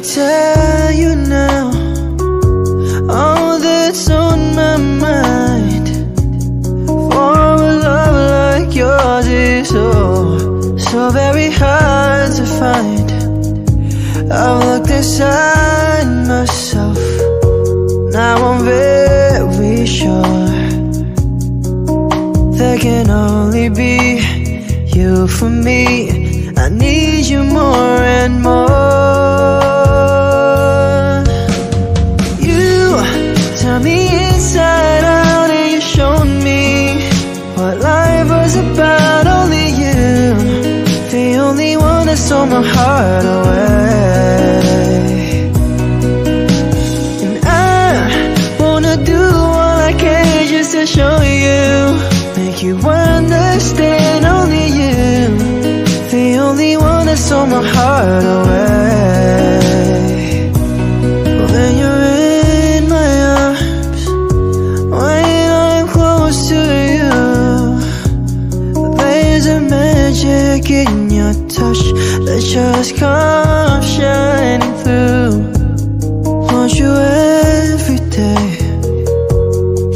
tell you now all that's on my mind. For a love like yours is so very hard to find. I've looked inside myself, now I'm very sure there can only be you for me. I need you more and more. You turned me inside out and you showed me what life was about. Only you, the only one that stole my heart away. And I wanna do all I can just to show you, make you understand. Only you, the only one that stole my heart away. When you're in my arms, when I'm close to you, there's a magic in your touch that just comes shining through. Want you every day,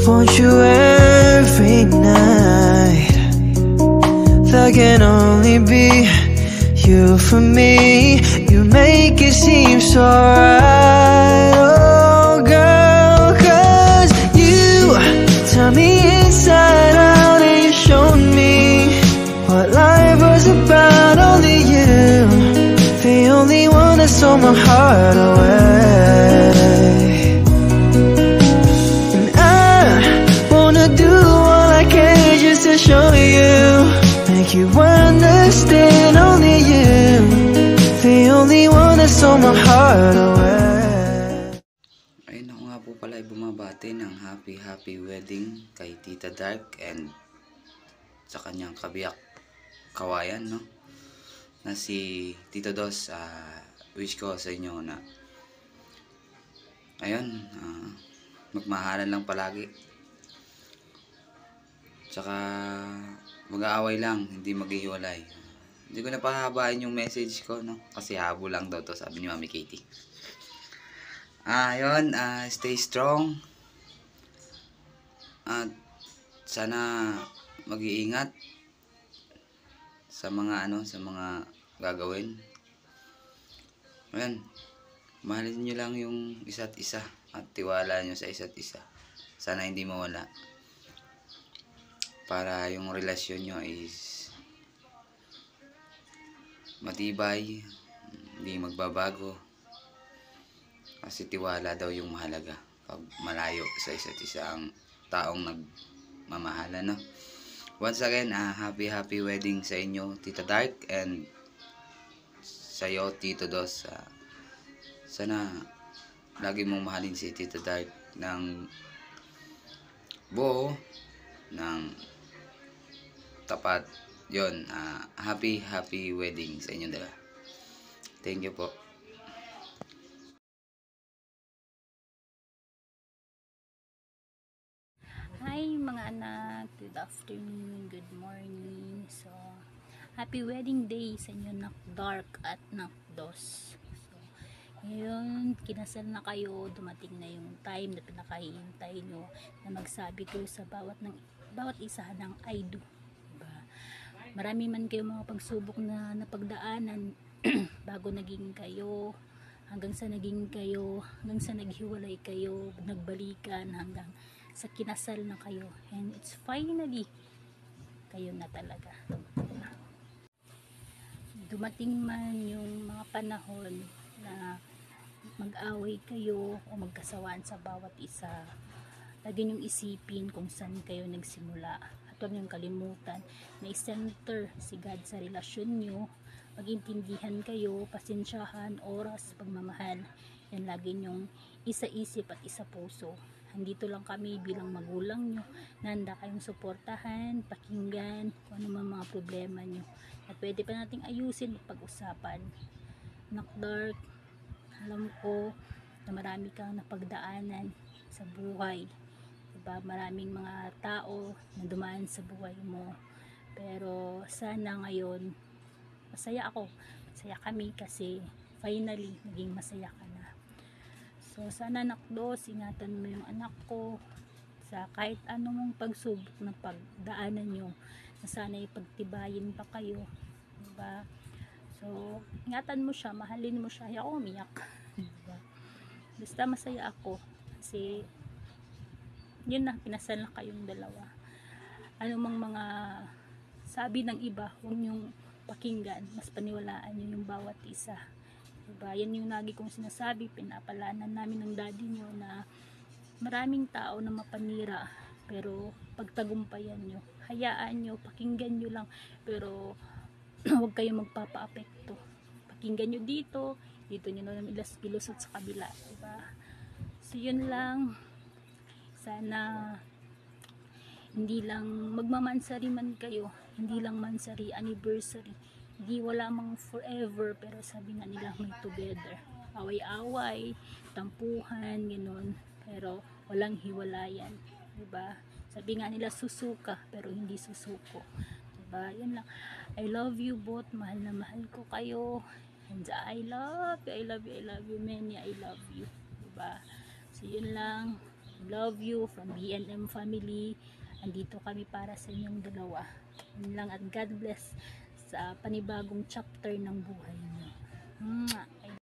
want you every night. There can only be you for me. You make it seem so right, oh girl, 'cause you turned me inside out and you showed me what life was about. Only you, the only one that stole my heart away. And I wanna do all I can just to show you, make you understand. Only you, the only one that stole my heart away. Ayun ako nga po pala ay bumabati ng happy wedding kay Tita Dark and sa kanyang kabiyak kawayan, no, na si Tito Dos. Wish ko sa inyo na ayun, magmahalan lang palagi, tsaka mag-aaway lang, hindi maghihiwalay. Hindi ko na pahabain yung message ko, no, kasi habo lang daw to, sabi ni Mami Katie. Ayun, stay strong at sana mag-iingat sa mga sa mga gagawin. Ayun, mahalin nyo lang yung isa't isa at tiwala nyo sa isa't isa. Sana hindi mawala, para yung relasyon nyo is matibay, hindi magbabago, kasi tiwala daw yung mahalaga pag malayo sa isa't isa ang taong nagmamahalan, no? Once again, happy wedding sa inyo, Tita Dark, and sa'yo, Tito Dos. Sana lagi mong mahalin si Tita Dark ng buo, ng tapat. Yon, happy wedding sa inyo dalawa. Thank you po. Hi mga anak, good afternoon, good morning. So, happy wedding day sa inyo, Nak Dark at Nak Dos. So, ngayon, kinasal na kayo, dumating na yung time na pinakahihintay nyo na magsabi kayo sa bawat isa ng I do. Diba? Marami man kayo mga pagsubok na napagdaanan bago naging kayo, hanggang sa naging kayo, hanggang sa naghiwalay kayo, nagbalikan, hanggang sa kinasal na kayo, and it's finally kayo na talaga. Dumating man yung mga panahon na mag-away kayo o magkasawaan sa bawat isa, lagi niyong isipin kung saan kayo nagsimula at huwag niyong kalimutan na i-center si God sa relasyon niyo. Mag-intindihan kayo, pasensyahan, oras, pagmamahal, yan lagi niyong isa-isip at isa-puso. Andito lang kami bilang magulang nyo, na handa kayong suportahan, pakinggan kung ano man mga problema nyo, at pwede pa nating ayusin at pag-usapan. Nak Dark, alam ko na marami kang napagdaanan sa buhay, diba? Maraming mga tao na dumaan sa buhay mo, pero sana ngayon masaya ako, masaya kami, kasi finally naging masaya ka na. So sana anak dos, ingatan mo yung anak ko sa kahit anong pagsubok na pagdaanan nyo, na sana ipagtibayin pa kayo, diba? So ingatan mo siya, mahalin mo siya. Ako umiyak, diba? Basta masaya ako kasi yun na, pinasal na kayong dalawa. Ano mang mga sabi ng iba, huwag nyong pakinggan, mas paniwalaan nyo yung bawat isa, diba? Yan yung lagi kong sinasabi, pinapalanan namin ng daddy nyo na maraming tao na mapanira, pero pagtagumpayan nyo, hayaan nyo, pakinggan nyo lang, pero huwag kayong magpapa-apekto. Pakinggan nyo dito nyo naman ilusot sa kabila, diba? So yun lang, sana hindi lang magmamansari man kayo, hindi lang mansari, anniversary, hindi wala mang forever, pero sabi nga nila may together, away-away, tampuhan, gano'n, pero walang hiwalayan, diba? Sabi nga nila susuka pero hindi susuko, diba? Yun lang. I love you both, mahal na mahal ko kayo, and I love you Manny, I love you, diba? So yun lang, love you from BNM family. Andito kami para sa inyong dalawa. Yun lang, at God bless sa panibagong chapter ng buhay niyo.